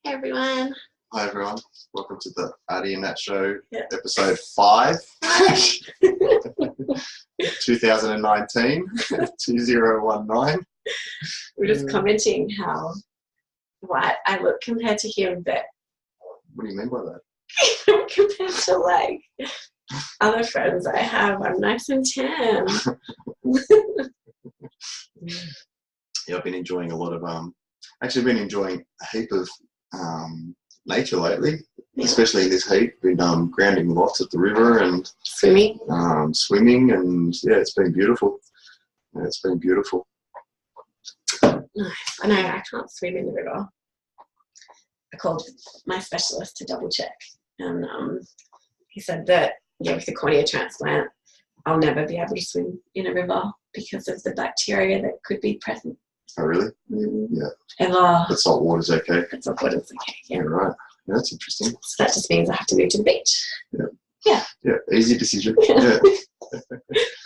Hey everyone. Hi everyone. Welcome to the Arty and Nat show, Yeah. episode 5, 2019, 2019. We're just commenting how white I look compared to him, but What do you mean by that? compared to like other friends I have, I'm nice and tan. Yeah, I've been enjoying a lot of actually been enjoying a heap of nature lately, especially in this heat. Been grounding lots at the river and Swimming. swimming, and yeah, it's been beautiful. Yeah, it's been beautiful. Nice. I know I can't swim in the river. I called my specialist to double check, and he said that with the cornea transplant, I'll never be able to swim in a river because of the bacteria that could be present. Oh really? Yeah. Ever. But salt water's okay. But salt water's okay. Yeah. Right. Yeah, that's interesting. So that just means I have to move to the beach. Yeah. Yeah. Yeah. Easy decision. Yeah.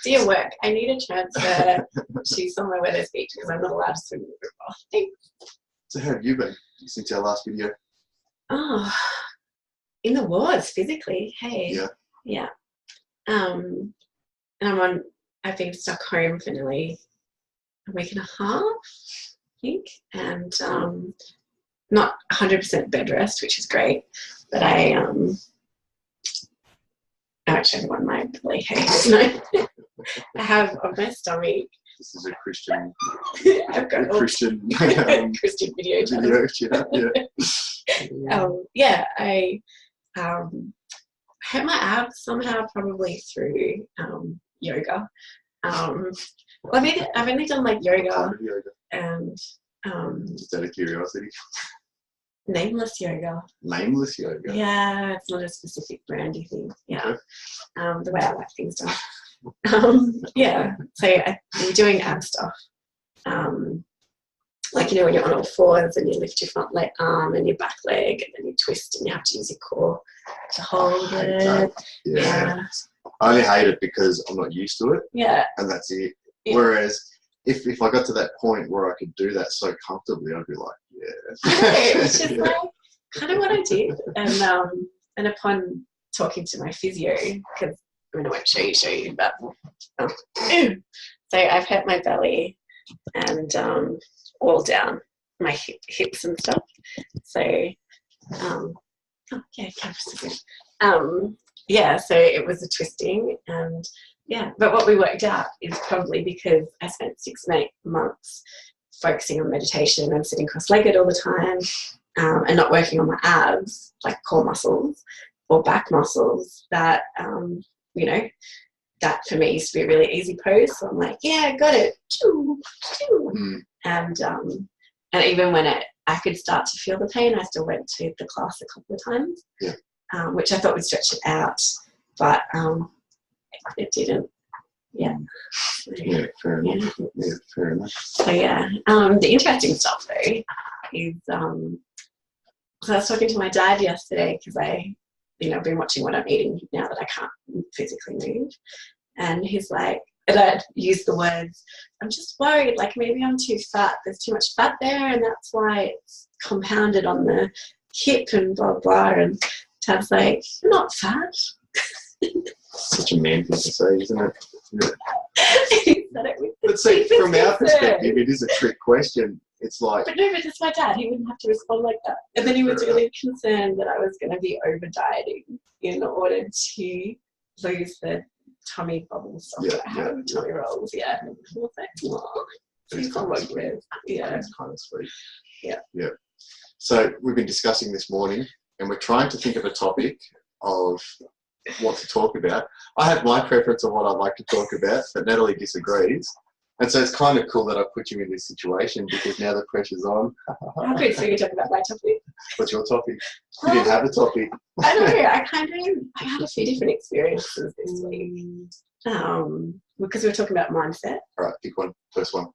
Dear work, I need a transfer to somewhere where there's beach because I'm not allowed to swim in the river. Thanks. So how have you been since our last video? Oh, in the wards physically. Hey. Yeah. Yeah. And I've been stuck home for nearly a week and a half, I think, and not 100% bed rest, which is great, but I actually have one my belly hates. No, I have on my stomach. This is a Christian. I've got Christian Christian video channel. Yeah. I hurt my abs somehow, probably through yoga. Well, I've only done like yoga and just out of curiosity. nameless yoga. Nameless yoga. Yeah, it's not a specific brandy thing. Yeah, okay. The way I like things done. Yeah, so I'm doing ab stuff. Like when you're on all fours and you lift your front leg arm and your back leg, and then you twist and you have to use your core to hold it. Yeah. I only hate it because I'm not used to it. Yeah. And that's it. Yeah. Whereas if I got to that point where I could do that so comfortably, I'd be like, yeah. Which is like kind of what I did. And upon talking to my physio, because I won't show you, but so I've hurt my belly and all down my hips and stuff. So so it was a twisting, and but what we worked out is probably because I spent 6 to 8 months focusing on meditation and sitting cross-legged all the time, and not working on my abs, like core muscles or back muscles, that that for me used to be a really easy pose. So I'm like, yeah, I got it. And even when I could start to feel the pain, I still went to the class a couple of times, which I thought would stretch it out, but it didn't. Yeah. Yeah, fair enough. Yeah, fair enough. So the interesting stuff though is so I was talking to my dad yesterday because I've been watching what I'm eating now that I can't physically move, and he's like, and I'd used the words, I'm just worried, like maybe I'm too fat. There's too much fat there, and that's why it's compounded on the hip and blah blah. And Tad's like, you're not fat. Such a man thing to say, isn't it? Yeah. But see, from our perspective, it is a trick question. It's like, but it's my dad. He wouldn't have to respond like that. And then he was really concerned that I was going to be over dieting in order to lose the tummy bubbles stuff that I have, tummy rolls. Yeah. And I was like, oh, it's kind of sweet. Yeah. It's kind of sweet. Yeah. Yeah. So we've been discussing this morning, and we're trying to think of a topic of what to talk about. I have my preference on what I'd like to talk about, but Natalie disagrees. And so it's kind of cool that I put you in this situation because now the pressure's on. How good for you to talk about my topic. What's your topic? You didn't have a topic. I know. I had a few different experiences this week. Because we were talking about mindset. All right, pick one. First one.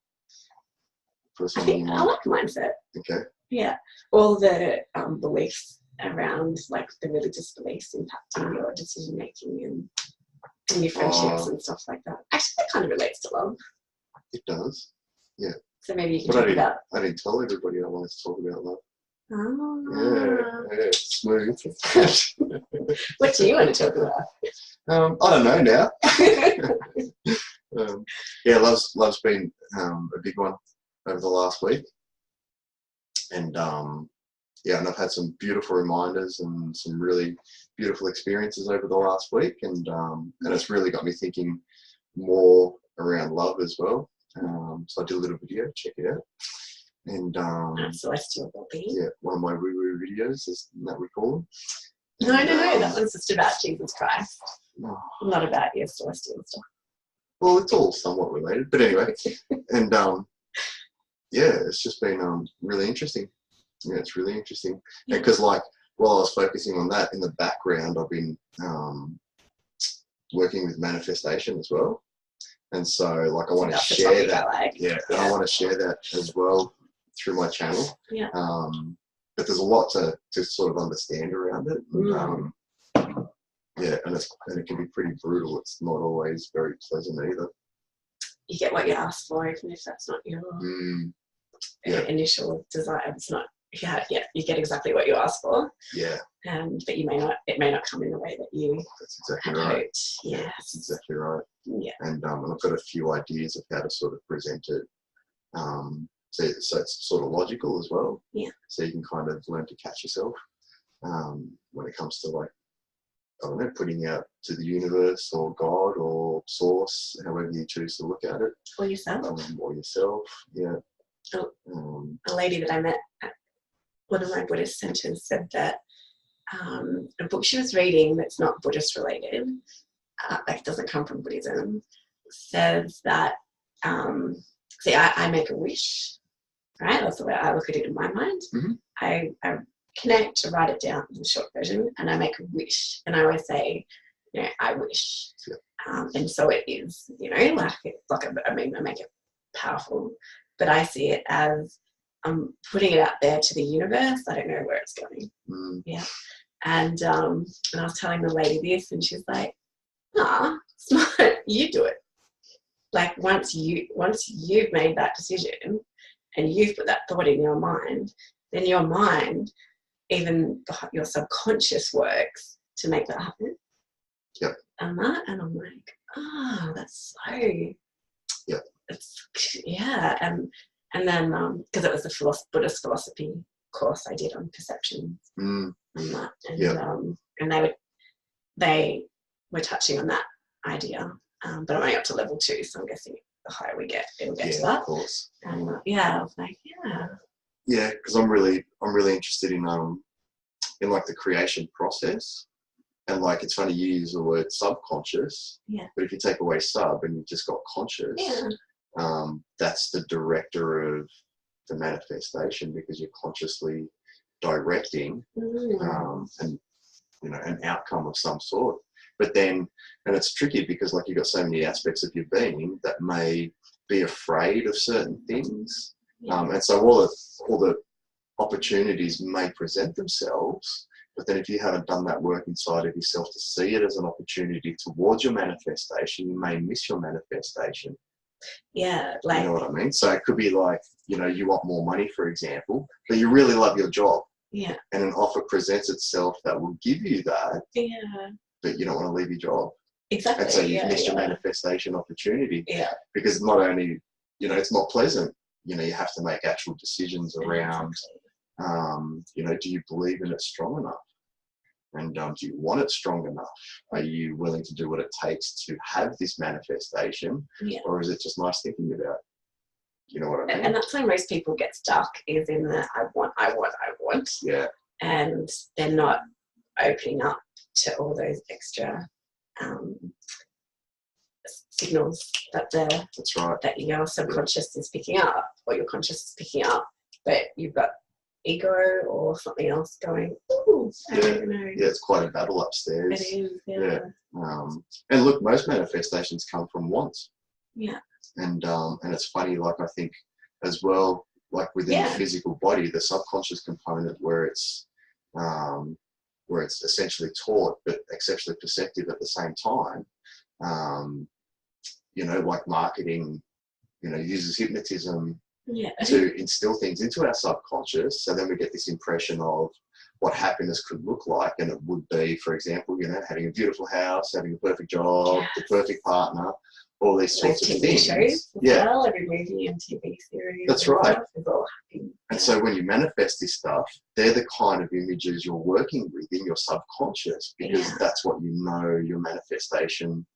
I think I like mindset. Okay. Yeah. All the beliefs around, like the religious beliefs impacting your decision making and your friendships and stuff like that. Actually, that kind of relates to love. It does. Yeah. So maybe you can talk about. I didn't tell everybody I wanted to talk about love. Yeah, smooth. What do you want to talk about? I don't know now. Yeah, love's been a big one over the last week, and yeah, and I've had some beautiful reminders and some really beautiful experiences over the last week, and it's really got me thinking more around love as well. So I did a little video, check it out. And Celestial Bobby. yeah, one of my woo-woo videos, is that we call them. No, that one's just about Jesus Christ. Oh, Not about your celestial stuff. well, it's all somewhat related, but anyway. And yeah, it's just been really interesting. Yeah, it's really interesting. Because like while I was focusing on that, in the background, I've been working with manifestation as well. And so like I want to share that. Yeah, and I want to share that as well through my channel. Yeah. But there's a lot to sort of understand around it. And, yeah, and it can be pretty brutal. It's not always very pleasant either. You get what you ask for, even if that's not your initial desire. It's not. Yeah, you get exactly what you ask for. Yeah. But it may not come in the way that you. That's exactly right. Yes. That's exactly right. Yeah. And I've got a few ideas of how to sort of present it. So it's sort of logical as well. Yeah. So you can kind of learn to catch yourself when it comes to like, I don't know, putting out to the universe or God or source, however you choose to look at it. Or yourself. Or yourself, yeah. A lady that I met at one of my Buddhist centers said that a book she was reading that's not Buddhist related, like doesn't come from Buddhism, says that, see, I make a wish, right? That's the way I look at it in my mind. Mm-hmm. I connect to write it down, the short version, and I make a wish. And I always say, I wish. Yeah. And so it is, like I make it powerful, but I see it as I'm putting it out there to the universe. I don't know where it's going. Yeah. And I was telling the lady this, and she's like, smart, you do it. Like once you've made that decision and you've put that thought in your mind, then your mind, even your subconscious, works to make that happen. Yep. And I'm like, that's so. Yep. And then because it was the Buddhist philosophy course I did on perception and that, and they were touching on that idea, but I'm only up to level 2, so I'm guessing the higher we get, it'll get to that. Of course. And I was like, yeah, because I'm really interested in like the creation process, and like it's funny you use the word subconscious, but if you take away sub and you've just got conscious, that's the director of the manifestation, because you're consciously directing and an outcome of some sort. But then, and it's tricky because like you've got so many aspects of your being that may be afraid of certain things, and so all the opportunities may present themselves, but then if you haven't done that work inside of yourself to see it as an opportunity towards your manifestation, you may miss your manifestation. Yeah, like, you know what I mean? So it could be like, you want more money, for example, but you really love your job. Yeah. And an offer presents itself that will give you that. Yeah. But you don't want to leave your job. Exactly. And so you've missed your manifestation opportunity. Yeah. Because not only, it's not pleasant, you have to make actual decisions around, do you believe in it strong enough? And do you want it strong enough? Are you willing to do what it takes to have this manifestation? Yeah. Or is it just nice thinking about? You know what I mean? And that's why most people get stuck, is in the I want. Yeah. And they're not opening up to all those extra signals that that's right. that your subconscious is picking up, or your conscious is picking up, but you've got ego or something else going, I don't know. Yeah, it's quite a battle upstairs. It is, yeah. And look, most manifestations come from wants. Yeah. And it's funny, like I think as well, like within the physical body, the subconscious component where it's essentially taught but exceptionally perceptive at the same time, like marketing, uses hypnotism to instill things into our subconscious. So then we get this impression of what happiness could look like, and it would be, for example, having a beautiful house, having a perfect job, the perfect partner, all these sorts of things. Shows as well, every movie and TV series. That's right. Is all happy. And so when you manifest this stuff, they're the kind of images you're working with in your subconscious, because that's what you know your manifestation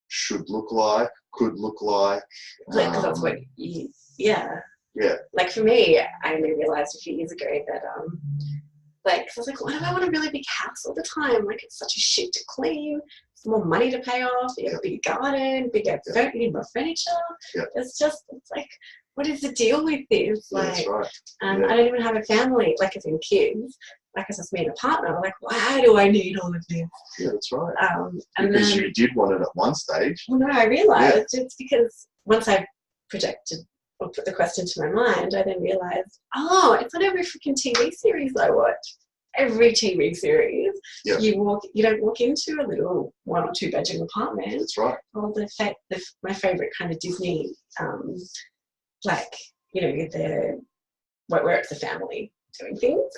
should look like, could look like. Because that's what you, Like for me, I only realised a few years ago that, I was like, why do I want a really big house all the time? Like, it's such a shit to clean. It's more money to pay off. You have a big garden, bigger, you need more furniture. It's like, what is the deal with this? Like, right. I don't even have a family, like as in kids. Like, it's just me and a partner. I'm like, why do I need all of this? Yeah, that's right. And because then, you did want it at one stage. Well, no, I realised it's because once I projected or put the question to my mind, I then realised, it's not every freaking TV series I watch. Every TV series, you don't walk into a little 1 or 2 bedroom apartment. That's right. Or my favourite kind of Disney, where it's a family doing things,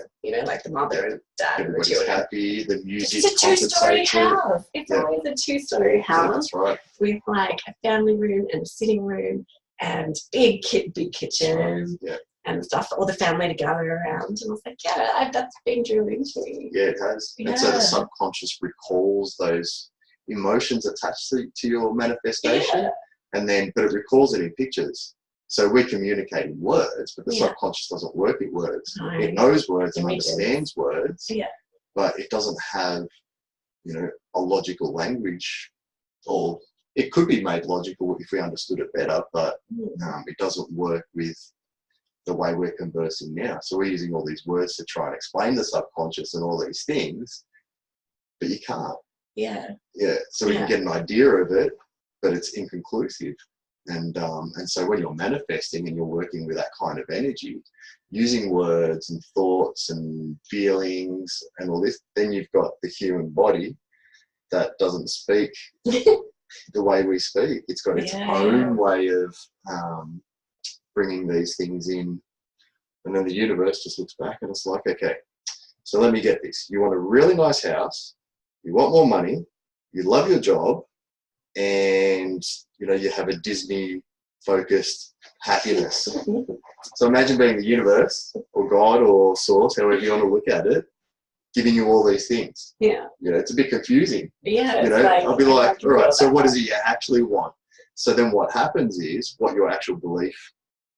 like the mother and dad and the children. Happy, the music. It's a 2-story house. It's always a 2-story house. Yeah, that's right. With like a family room and a sitting room and big kitchen and stuff, all the family to gather around. And I was like, that's been drilled into me. Yeah, it has. Yeah. And so the subconscious recalls those emotions attached to your manifestation, but it recalls it in pictures. So we communicate in words, but the subconscious doesn't work in words. No. It knows words and understands words, but it doesn't have, a logical language, or it could be made logical if we understood it better, but it doesn't work with the way we're conversing now. So we're using all these words to try and explain the subconscious and all these things, but you can't. Yeah. So we can get an idea of it, but it's inconclusive. And so when you're manifesting and you're working with that kind of energy, using words and thoughts and feelings and all this, then you've got the human body that doesn't speak the way we speak. It's got its own way of bringing these things in. And then the universe just looks back and it's like, okay, so let me get this. You want a really nice house, you want more money, you love your job, and you have a Disney focused happiness. So imagine being the universe or God or source, however you want to look at it, giving you all these things. It's a bit confusing. I'll be like, all right, so what is it you actually want? So then what happens is, what your actual belief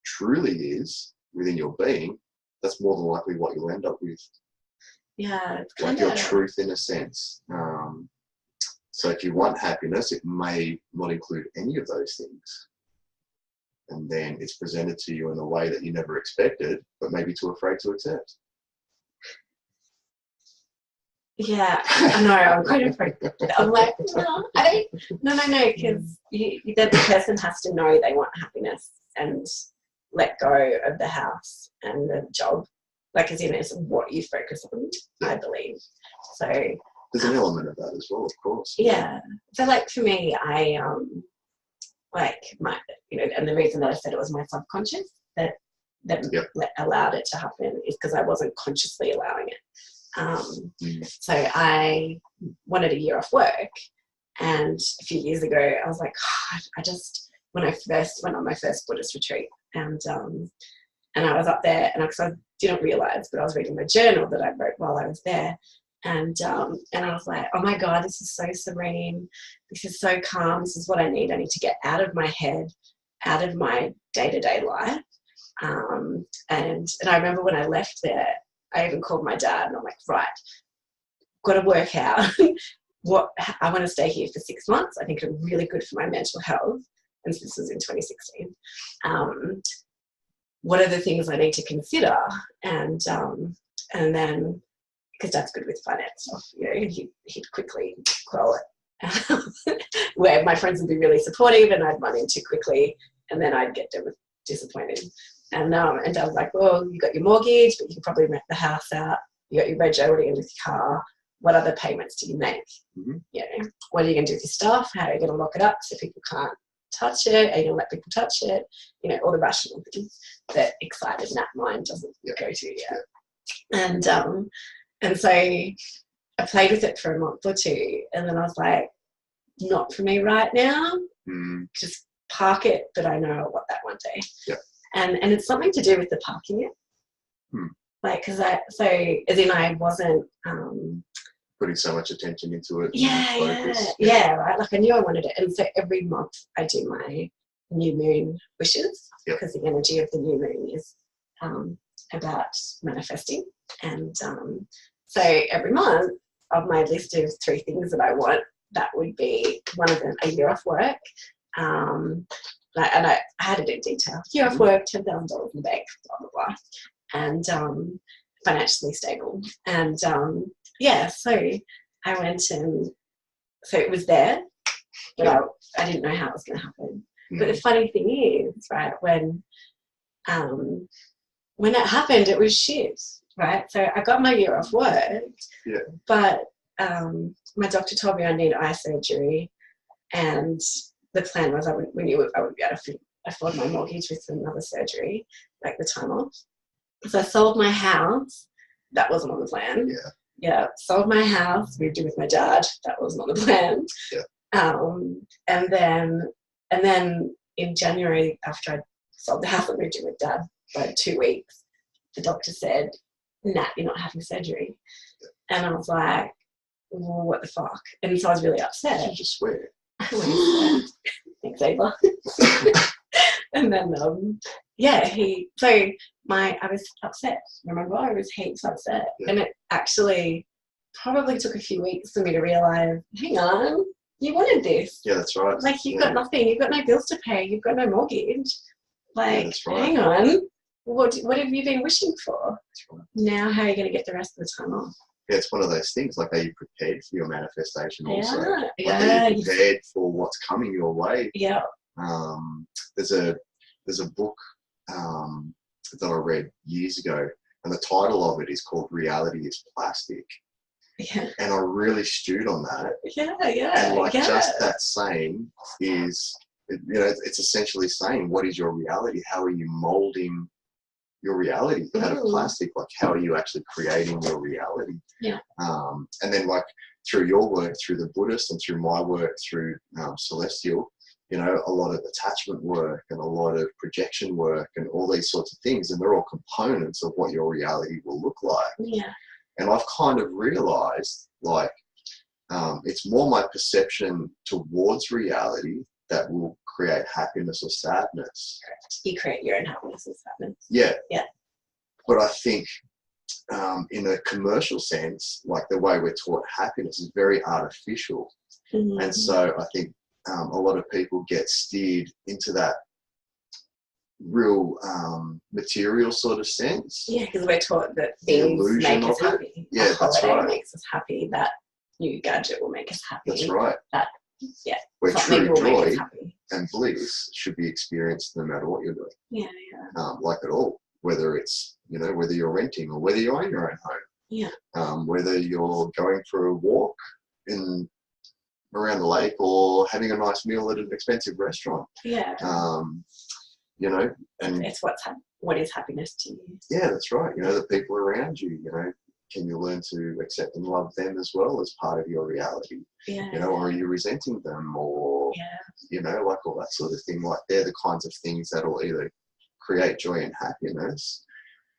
truly is within your being, that's more than likely what you'll end up with. It's like your truth in a sense. So if you want happiness, it may not include any of those things. And then it's presented to you in a way that you never expected, but maybe too afraid to accept. Yeah, I know, I'm quite afraid. I'm like, no, because the person has to know they want happiness and let go of the house and the job. Like, as in, it's what you focus on, I believe. So there's an element of that as well, of course. So like for me, I and the reason that I said it was my subconscious that allowed it to happen is because I wasn't consciously allowing it. So I wanted a year off work, and a few years ago I was like, when I first went on my first Buddhist retreat, and I was up there, and I didn't realize, but I was reading my journal that I wrote while I was there. And I was like, oh my God, this is so serene. This is so calm. This is what I need. I need to get out of my head, out of my day-to-day life. And I remember when I left there, I even called my dad and I'm like, right, got to work out I want to stay here for 6 months. I think it's really good for my mental health. And this was in 2016. What are the things I need to consider? And then, because Dad's good with finance stuff, he'd quickly quell it. Where my friends would be really supportive and I'd run in too quickly, and then I'd get disappointed. And Dad was like, well, you got your mortgage, but you can probably rent the house out. You got your reg already in with your car. What other payments do you make? What are you going to do with your stuff? How are you going to lock it up so people can't touch it? Are you going to let people touch it? You know, all the rational things that excited Nat mind doesn't go to yet. And so I played with it for a month or two, and then I was like, not for me right now. Just park it, but I know I want that one day. Yep. And it's something to do with the parking it. Like, because I wasn't putting so much attention into it. Right. Like I knew I wanted it, and so every month I do my new moon wishes, because the energy of the new moon is about manifesting, and so every month of my list of 3 things that I want, that would be one of them, a year off work. And I had it in detail. Year off work, $10,000 in the bank, blah blah blah, and financially stable. And so I went, and so it was there, but I didn't know how it was going to happen. But the funny thing is, right, when it happened, it was shit, right? So I got my year off work, but my doctor told me I need eye surgery, and the plan was we knew I wouldn't be able to afford my mortgage with another surgery, like the time off. So I sold my house. That wasn't on the plan. Sold my house, moved in with my dad. That wasn't on the plan. And then in January, after I sold the house, I moved in with dad. By 2 weeks, the doctor said, Nat, you're not having surgery. And I was like, well, what the fuck? And so I was really upset. You just swear. Thanks, Ava. And then I was upset. Remember, I was heaps upset, and it actually probably took a few weeks for me to realize, hang on, you wanted this. Yeah, that's right. Like, you've got nothing. You've got no bills to pay. You've got no mortgage. Like, hang on, what have you been wishing for? Now, how are you going to get the rest of the time off? Yeah, it's one of those things. Like, are you prepared for your manifestation also? Are you prepared for what's coming your way? Yeah. There's a book that I read years ago, and the title of it is called "Reality is Plastic." Yeah. And I really stewed on that. And just that saying is, it's essentially saying, what is your reality? How are you molding your reality out of plastic? Like, how are you actually creating your reality? And then, like, through your work, through the Buddhist, and through my work, through Celestial, a lot of attachment work and a lot of projection work and all these sorts of things, and they're all components of what your reality will look like. And I've kind of realized, like, it's more my perception towards reality that will create happiness or sadness. You create your own happiness and sadness. Yeah. But I think in a commercial sense, like, the way we're taught happiness is very artificial. And so I think a lot of people get steered into that real material sort of sense. Yeah, because we're taught that things make us happy. Yeah, that's right. Makes us happy. That new gadget will make us happy. That's right. Where true joy and bliss should be experienced no matter what you're doing. Like, at all, whether it's whether you're renting or whether you own your own home. Whether you're going for a walk around the lake or having a nice meal at an expensive restaurant. And it's what is happiness to you. Yeah, that's right. The people around you, can you learn to accept and love them as well as part of your reality? Or are you resenting them, or like, all that sort of thing? Like, they're the kinds of things that will either create joy and happiness,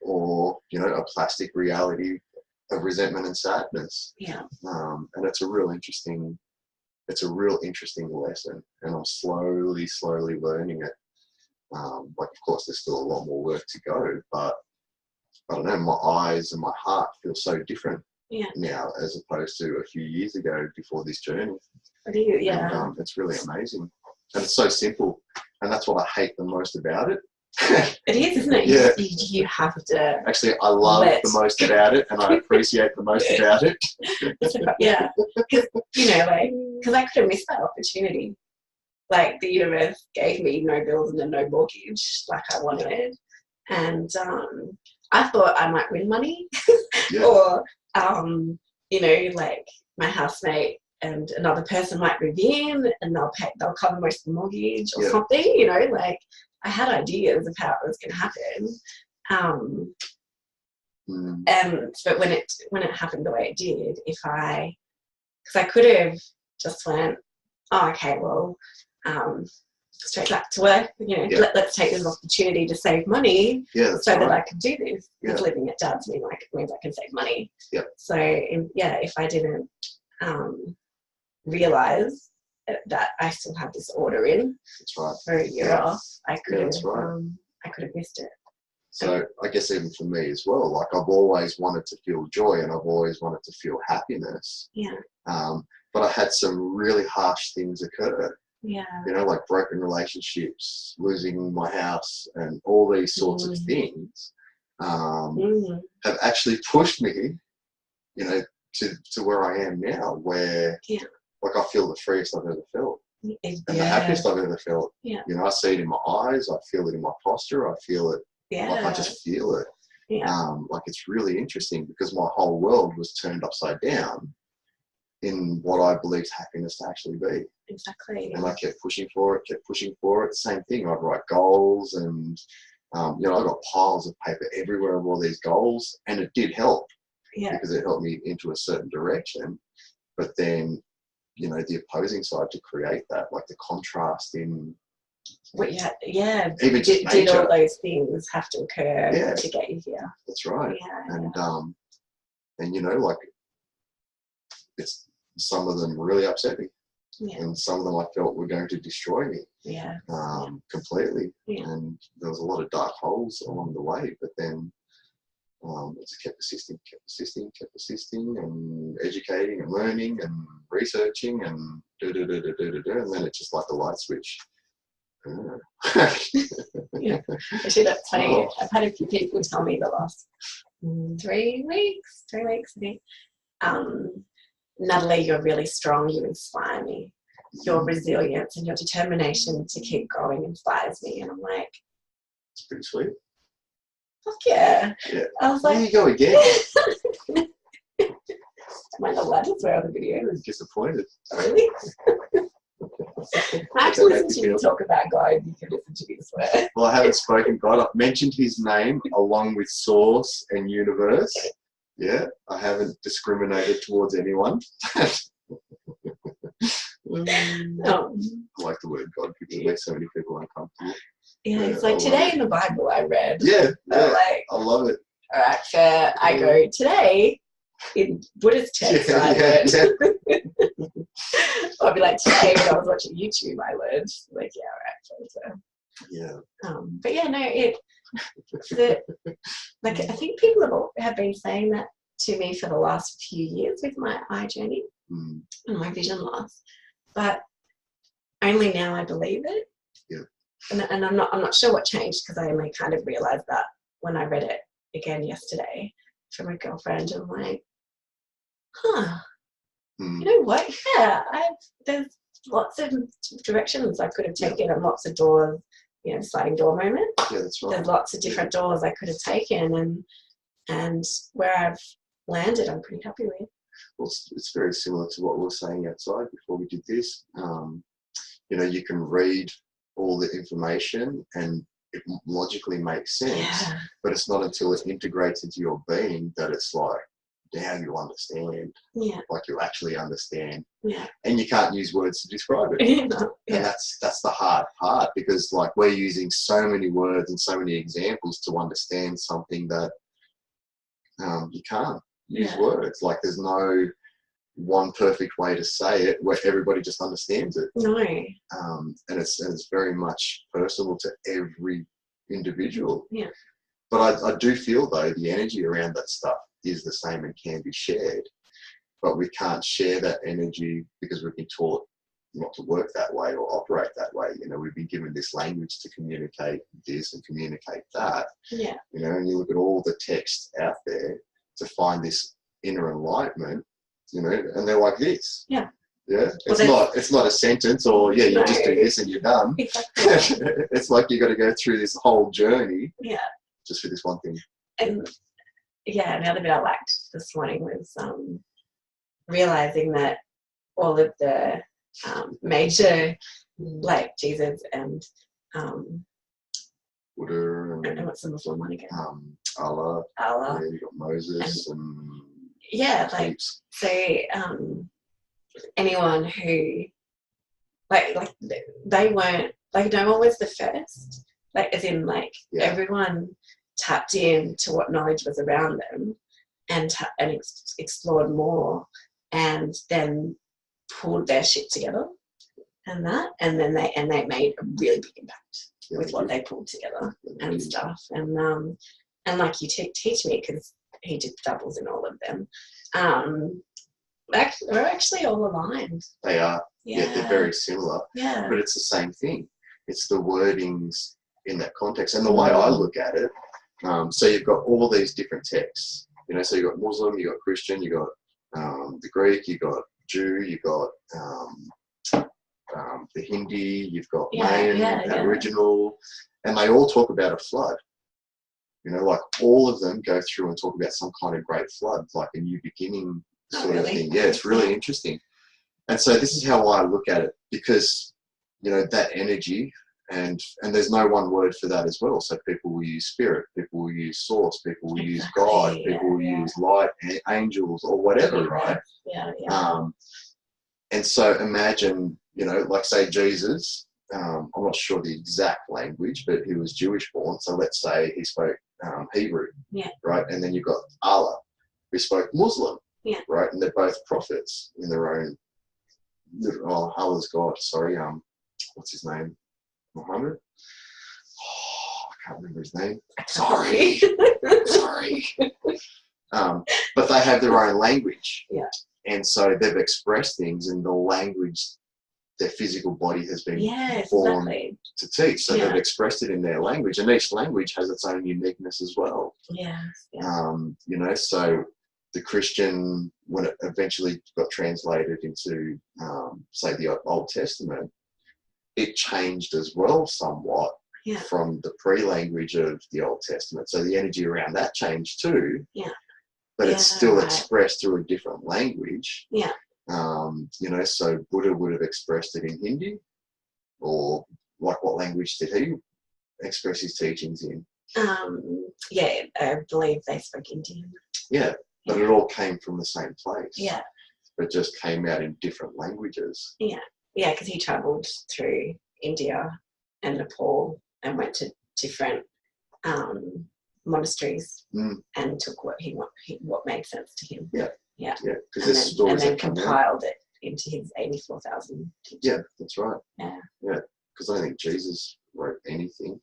or a plastic reality of resentment and sadness. And it's a real interesting lesson, and I'm slowly learning it. Like, of course, there's still a lot more work to go, but I don't know, my eyes and my heart feel so different now as opposed to a few years ago before this journey. And, it's really amazing, and it's so simple, and that's what I hate the most about it. It is, isn't it? Yeah. You have to. Actually, I love the most about it, and I appreciate the most about it. Because I could have missed that opportunity. Like, the universe gave me no bills and no mortgage like I wanted, and I thought I might win money, or like, my housemate and another person might move in and they'll cover most of the mortgage or Yeah. something, you know, like I had ideas of how it was going to happen. But when it happened the way it did, because I could have just went, oh, okay, well, straight back to work, you know, let's take this opportunity to save money so that I can do this. Because living at Dad's means I can save money. Yeah. So, if I didn't realise that I still have this order in for a year off, I could have missed it. So I guess even for me as well, like I've always wanted to feel joy and I've always wanted to feel happiness. Yeah. But I had some really harsh things occur. Yeah. You know, like broken relationships, losing my house, and all these sorts of things have actually pushed me, you know, to where I am now, where like I feel the freest I've ever felt. And the happiest I've ever felt. Yeah. You know, I see it in my eyes, I feel it in my posture, I feel it. Yeah. Like I just feel it. Yeah. Like it's really interesting because my whole world was turned upside down in what I believed happiness to actually be. Exactly. And I kept pushing for it. Same thing. I'd write goals and, you know, I got piles of paper everywhere of all these goals, and it did help because it helped me into a certain direction. But then, you know, the opposing side to create that, like the contrast in even just did all those things have to occur to get you here? That's right. And you know, like it's some of them really upset me, and some of them I felt were going to destroy me, completely. And there was a lot of dark holes along the way, but then I just kept persisting, and educating and learning and researching and and then it's just like the light switch. Actually, that's funny. I've had a few people tell me the last 3 weeks, I think, Natalie, you're really strong, you inspire me. Your resilience and your determination to keep going inspires me. And I'm like, it's pretty sweet. Fuck yeah. I was like, there you go again. Am I not allowed to swear on the video? I'm disappointed. Really? I have to listen to you talk about God. You can listen to me swear. Well, I haven't spoken God. I've mentioned his name along with source and universe. Yeah, I haven't discriminated towards anyone. I like the word God because it makes so many people uncomfortable. Yeah, it's like today in the Bible I read. Yeah, like, I love it. All right, fair. I go, today in Buddhist text I learned. I'll be like, today when I was watching YouTube I learned. Like, but yeah, no, like I think people have been saying that to me for the last few years with my eye journey and my vision loss, but only now I believe it. Yeah. And I'm not sure what changed because I only kind of realised that when I read it again yesterday from a girlfriend. I'm like, you know what? Yeah, there's lots of directions I could have taken and lots of doors, you know, sliding door moment. Yeah, that's right. There's lots of different doors I could have taken, and where I've landed, I'm pretty happy with. Well, it's very similar to what we were saying outside before we did this. You know, you can read all the information and it logically makes sense, but it's not until it integrates into your being that it's like, now you understand. Yeah. Like you actually understand. Yeah. And you can't use words to describe it. And that's the hard part because like we're using so many words and so many examples to understand something that you can't use words. Like there's no one perfect way to say it where everybody just understands it. No. And it's very much personal to every individual. Yeah. But I do feel though the energy around that stuff is the same and can be shared. But we can't share that energy because we've been taught not to work that way or operate that way. You know, we've been given this language to communicate this and communicate that. Yeah. You know, and you look at all the text out there to find this inner enlightenment, you know, and they're like this. Yeah. Yeah. It's not a sentence or you just do this and you're done. Exactly. It's like you got to go through this whole journey. Yeah. Just for this one thing. And the other bit I liked this morning was realizing that all of the major, like Jesus and Buddha and what's the Muslim one again? Allah. Allah. Yeah, you got Moses and yeah, like heaps. so anyone who like they weren't like no one was the first, like as in like everyone tapped in to what knowledge was around them and explored more and then pulled their shit together and then they made a really big impact with what they pulled together and stuff and like you teach me because he did doubles in all of them. We're actually all aligned. They are. Yeah, they're very similar. Yeah. But it's the same thing. It's the wordings in that context. And the way I look at it, so you've got all these different texts. You know, so you've got Muslim, you've got Christian, you've got the Greek, you've got Jew, you've got the Hindi, you've got Mayan, Aboriginal, and they all talk about a flood. You know, like all of them go through and talk about some kind of great flood, like a new beginning sort of thing. Yeah, it's really interesting. And so this is how I look at it, because, you know, that energy, and there's no one word for that as well. So people will use spirit, people will use source, people will use God, people will use light, angels, or whatever, right? And so imagine, you know, like say Jesus, I'm not sure the exact language, but he was Jewish born. So let's say he spoke Hebrew, right? And then you've got Allah, who spoke Muslim, right? And they're both prophets in their own. Oh, Allah's God. Sorry, what's his name? Muhammad. Oh, I can't remember his name. Sorry. But they have their own language. Yeah. And so they've expressed things in the language their physical body has been born to teach. So they've expressed it in their language, and each language has its own uniqueness as well. You know, so the Christian, when it eventually got translated into, say, the Old Testament, it changed as well somewhat from the pre-language of the Old Testament. So the energy around that changed too. But it's still expressed through a different language. You know, so Buddha would have expressed it in Hindi, or like what language did he express his teachings in? I believe they spoke Indian. But it all came from the same place. But just came out in different languages. Because he travelled through India and Nepal and went to different monasteries and took what made sense to him. And then compiled it into his 84,000 teachings. Yeah, that's right. Because I don't think Jesus wrote anything,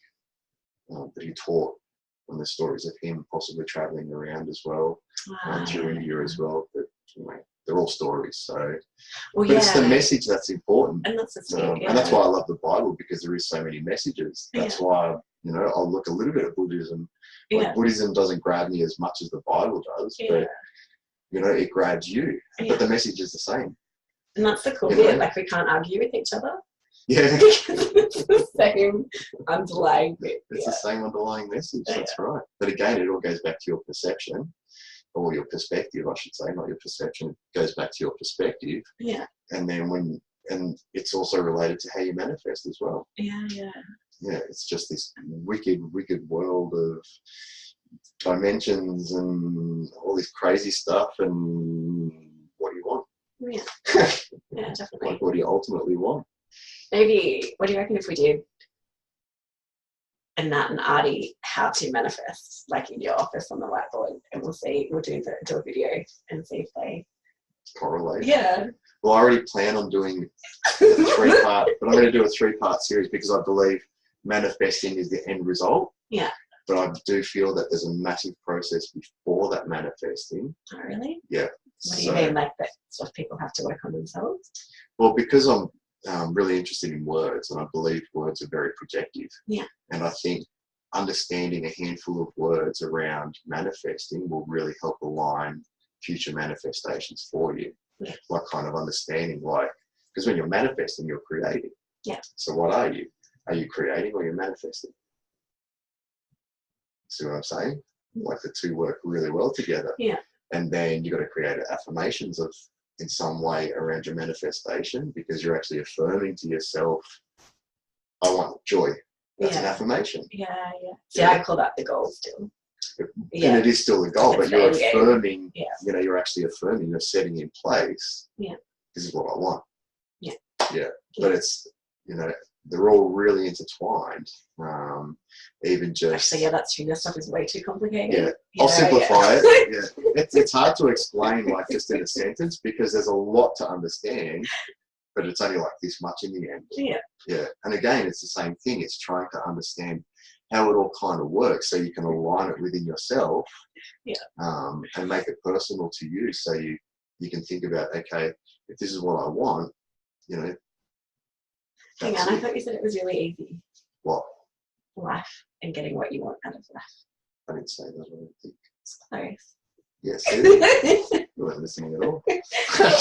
but he taught on the stories of him possibly travelling around as well, through India as well. But you know, they're all stories. So, but it's the message that's important, and that's the and that's why I love the Bible, because there is so many messages. That's why, you know, I'll look a little bit at Buddhism. Like Buddhism doesn't grab me as much as the Bible does, but you know, it grabs you. But the message is the same. And that's the cool bit. Like, we can't argue with each other. Because it's the same underlying bit. It's the same underlying message. That's right. But again, it all goes back to your perception, or your perspective, I should say, not your perception. It goes back to your perspective. And then and it's also related to how you manifest as well. It's just this wicked world of dimensions and all this crazy stuff, and what do you want? Definitely. Like, what do you ultimately want? Maybe, what do you reckon if we did a Nat and Arty how to manifest, like in your office on the whiteboard, and we'll do a video and see if they correlate? Well, I already plan on doing a 3-part, but I'm going to do a 3-part series because I believe manifesting is the end result. But I do feel that there's a massive process before that manifesting. Oh, really? Yeah. What do you mean, like that sort of people have to work on themselves? Well, because I'm really interested in words, and I believe words are very projective. And I think understanding a handful of words around manifesting will really help align future manifestations for you. Like kind of understanding, like, because when you're manifesting, you're creating. So what are you? Are you creating or you're manifesting? See what I'm saying? Like the two work really well together. And then you've got to create affirmations of in some way around your manifestation, because you're actually affirming to yourself, I want joy. That's an affirmation. Yeah. Yeah, I call that the goal still. And it is still the goal, but you're affirming, yeah. you know, you're actually affirming, you're setting in place, this is what I want. Yeah. But it's, you know, they're all really intertwined. Even just... Actually, that's true. This stuff is way too complicated. Yeah. I'll simplify it. Yeah. It's hard to explain, like, just in a sentence, because there's a lot to understand, but it's only like this much in the end. Yeah. And again, it's the same thing. It's trying to understand how it all kind of works, so you can align it within yourself, and make it personal to you, so you can think about, okay, if this is what I want, you know. Hang on, I thought you said it was really easy. What? Life and getting what you want out of life. I didn't say that. I don't think. It's close. Yes. You weren't listening at all.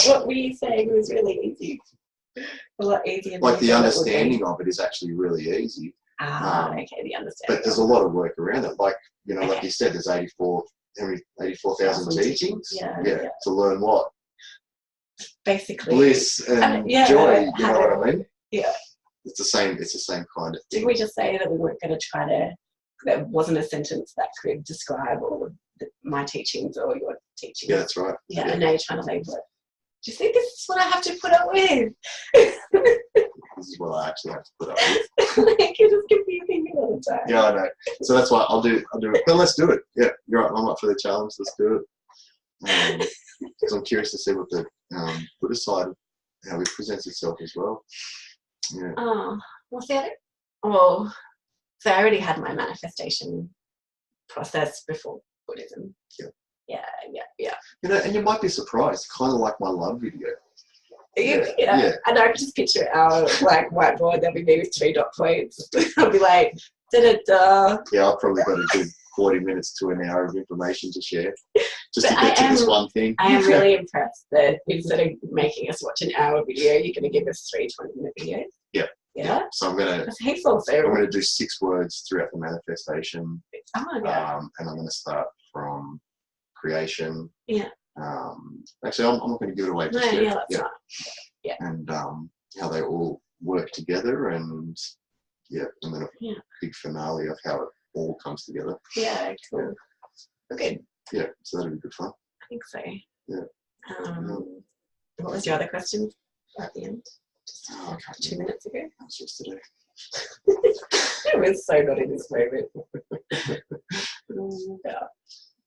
What were you saying was really easy? A lot easier. Like the understanding of it is actually really easy. Okay, the understanding. But there's a lot of work around it. Like, you know, like you said, there's 84,000 teachings. Yeah. To learn what? Basically. Bliss and joy. You know what I mean? Yeah. It's the same kind of thing. Did we just say that we weren't going to try to, there wasn't a sentence that could describe all of my teachings or your teachings? Yeah, that's right. Yeah, and now you're trying to label it. Do you think this is what I have to put up with? This is what I actually have to put up with. Like, you're just confusing me all the time. Yeah, I know. So that's why I'll do it. Then let's do it. Yeah, you're right. I'm up for the challenge. Let's do it. Because I'm curious to see what the Buddhist side of how it presents itself as well. Yeah. Well, so I already had my manifestation process before Buddhism. Yeah. You know, and you might be surprised, kind of like my love video. Yeah. And I could just picture our like whiteboard. There'll be maybe 3 dot points. I'll be like, da-da-da. Yeah, I've probably got a good 40 minutes to an hour of information to share, just to get to this one thing. I am really impressed that instead of making us watch an hour video, you're going to give us 3 20-minute videos. Yeah. So I'm going to do 6 words throughout the manifestation. Oh, yeah. And I'm going to start from creation. Yeah. Actually, I'm not going to give it away just yet. Yeah, that's right. Yeah. And how they all work together, and and then a big finale of how it all comes together. Yeah, cool. Okay. Yeah, so that'll be good fun. I think so. Yeah. What was your other question at the end? Just 2 minutes ago? That was yesterday. I was so not in this moment.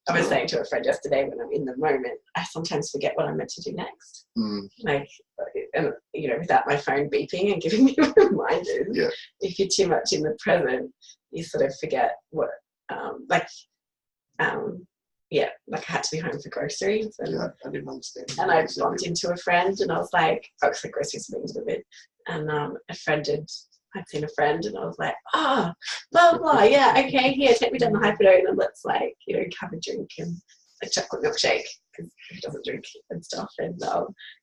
I was saying to a friend yesterday, when I'm in the moment, I sometimes forget what I'm meant to do next. Like, and, you know, without my phone beeping and giving me reminders. If you're too much in the present, you sort of forget what, like I had to be home for groceries. And, I didn't understand. And I bumped into a friend, and I was like, so groceries things a bit. And I'd seen a friend, and I was like, blah, blah, yeah, okay, here, take me down the Hypnosis, and let's, like, you know, have a drink and a chocolate milkshake, because he doesn't drink and stuff. And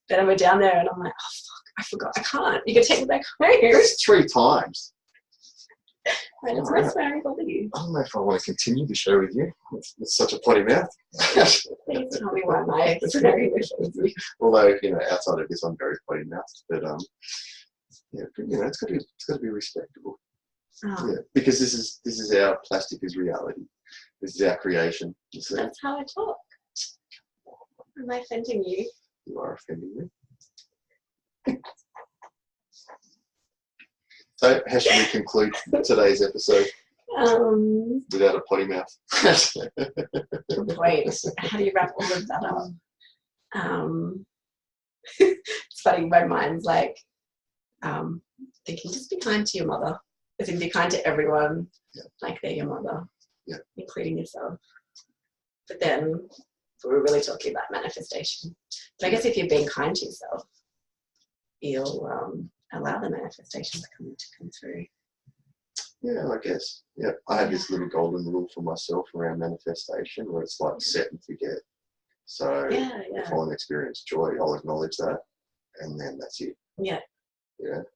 then I went down there, and I'm like, oh, fuck, I forgot, I can't. You can take me back home. That's 3 times. Right, it's nice when I bother you. I don't know if I want to continue the show with you. It's such a potty mouth. Please tell me why my experience is you. Although, you know, outside of this, I'm very potty mouthed, but you know, it's got to be respectable. Yeah, because this is our plastic is reality. This is our creation. You see? That's how I talk. Am I offending you? You are offending me. So, how should we conclude today's episode? Without a potty mouth. Wait, how do you wrap all of that up? It's funny, my mind's like thinking, just be kind to your mother. As in, be kind to everyone, like they're your mother, including yourself. But then we're really talking about manifestation. But I guess if you're being kind to yourself, you'll allow the manifestation to come through. Yeah, I guess. Yeah, I have this little golden rule for myself around manifestation, where it's like set and forget. So if I want to experience joy, I'll acknowledge that, and then that's it.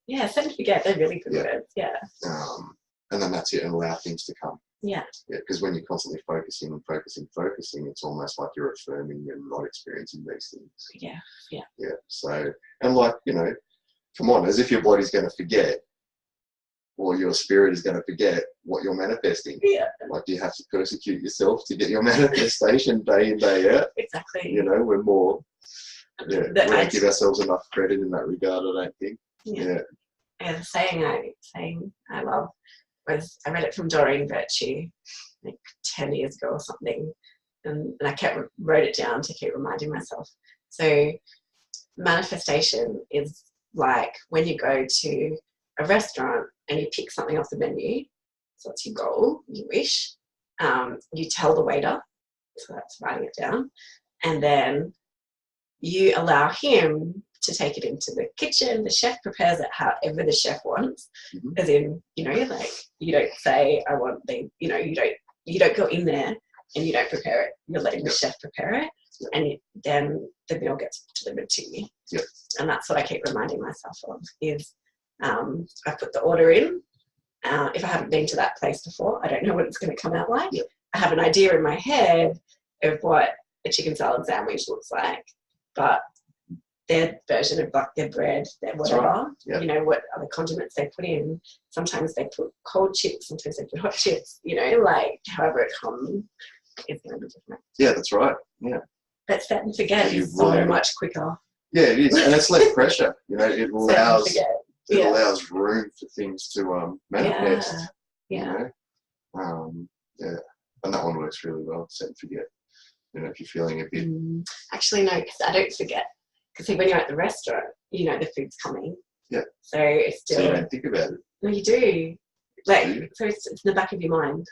Yeah, set and forget, they're really good words. And then that's it, and allow things to come. Yeah. Yeah, because when you're constantly focusing, it's almost like you're affirming and not experiencing these things. Yeah. Yeah. Yeah. So, and like, you know, come on, as if your body's going to forget or your spirit is going to forget what you're manifesting. Yeah. Like, do you have to persecute yourself to get your manifestation day in, day out? Exactly. You know, we're more, we don't give ourselves enough credit in that regard, I don't think. Yeah. Yeah, the saying I love was, I read it from Doreen Virtue like 10 years ago or something, and I wrote it down to keep reminding myself. So manifestation is like when you go to a restaurant and you pick something off the menu, so that's your goal, you wish, you tell the waiter, so that's writing it down, and then you allow him to take it into the kitchen. The chef prepares it however the chef wants, as in, you know, like, you don't say, I want the, you know, you don't go in there and you don't prepare it. You're letting the chef prepare it, and then the meal gets delivered to you. Yep. And that's what I keep reminding myself of, is I put the order in. If I haven't been to that place before, I don't know what it's going to come out like. Yep. I have an idea in my head of what a chicken salad sandwich looks like, but their version of like their bread, their whatever, right. Yep. you know, what other condiments they put in. Sometimes they put cold chips, sometimes they put hot chips, you know, like however it comes, it's going to be different. Yeah, that's right. Yeah. But set and forget is so much quicker. Yeah, it is. And it's less pressure. You know, it allows room for things to manifest. Yeah. You know? Yeah. And that one works really well, set and forget. You know, if you're feeling a bit... Actually, no, because I don't forget. Because when you're at the restaurant, you know the food's coming. Yeah. So it's still... So you don't think about it. No, you do. Like, so it's in the back of your mind.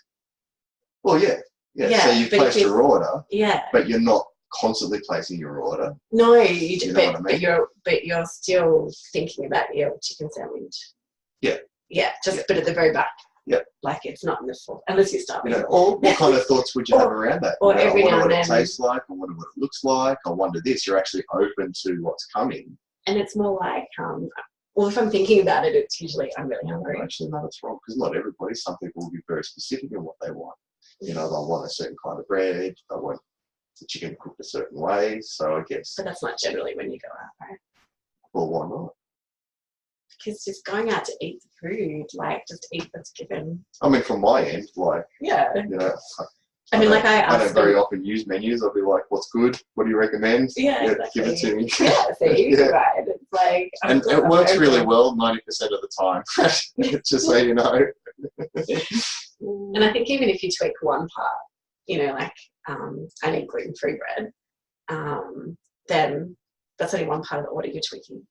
Well, yeah. So you've placed your order. Yeah. But you're not constantly placing your order. No, you know what I mean? but you're still thinking about your chicken sandwich. Yeah. Yeah, but at the very back. Yeah. Like it's not in the full, unless you start with it. Or what kind of thoughts would you have around that? Or every now and then. I wonder what it tastes like, I wonder what it looks like, I wonder this. You're actually open to what's coming. And it's more like, well, if I'm thinking about it, it's usually I'm really hungry. Actually, no, that's wrong, because not everybody. Some people will be very specific in what they want. You know, they'll want a certain kind of bread, they want the chicken cooked a certain way, so I guess... But that's not generally when you go out, right? Well, why not? Because just going out to eat the food, like, just eat what's given. I mean, from my end, like... Yeah. You know... I don't very often use menus. I'll be like, what's good? What do you recommend? Yeah, exactly. Give it to me. Yeah, see, right. It's like... And it works really well 90% of the time, just so you know. And I think even if you tweak one part, you know, like, I need gluten-free bread, then that's only one part of the order you're tweaking.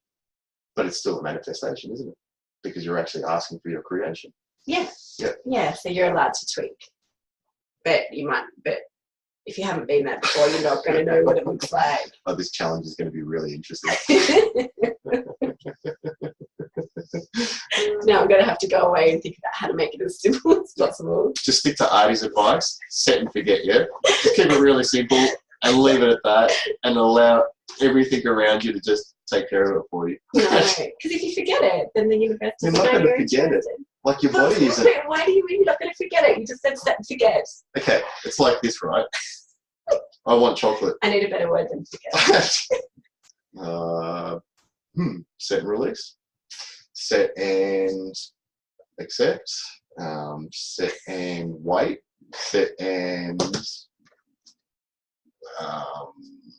But it's still a manifestation, isn't it? Because you're actually asking for your creation. Yeah. Yeah. Yeah, so you're allowed to tweak. But if you haven't been there before, you're not going to know what it looks like. Oh, this challenge is going to be really interesting. Now I'm going to have to go away and think about how to make it as simple as possible. Just stick to Arty's advice, set and forget, yeah? Just keep it really simple and leave it at that, and allow everything around you to just take care of it for you. No, because if you forget it, then the universe doesn't know you're not going to forget it. Like your body isn't. Why do you mean you're not going to forget it? You just said set and forget. Okay, it's like this, right? I want chocolate. I need a better word than forget. Set and release. Set and accept. Set and wait. Set and I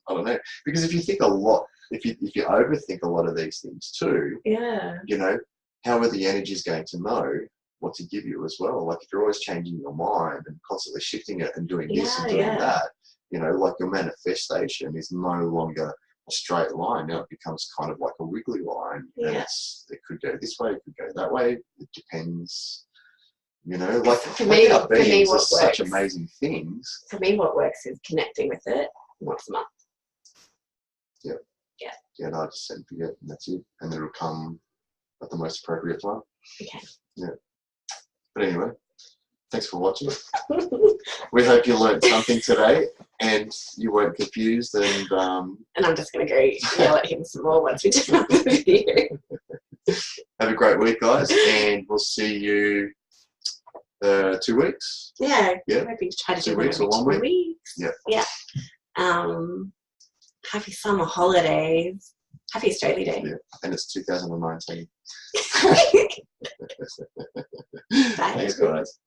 don't know. Because if you think a lot, if you overthink a lot of these things too, you know, how are the energies going to know what to give you as well? Like if you're always changing your mind and constantly shifting it and doing this and doing that, you know, like your manifestation is no longer a straight line. Now it becomes kind of like a wiggly line. And it could go this way, it could go that way. It depends. You know, like for me, what works, such amazing things. For me, what works is connecting with it once a month. Yeah. Yeah. Yeah, no, I just set and forget, and that's it. And it'll come at the most appropriate time. Okay. Yeah. But anyway, thanks for watching. We hope you learned something today and you weren't confused. And I'm just going to go yell at him some more once we do the video. Have a great week, guys, and we'll see you 2 weeks. Yeah. Yeah. Maybe try to 2 do one weeks every or 1 2 week. weeks. Yeah. Yeah. Happy summer holidays. Happy Australia Day. Yeah. And it's 2019. Bye. Thanks, guys.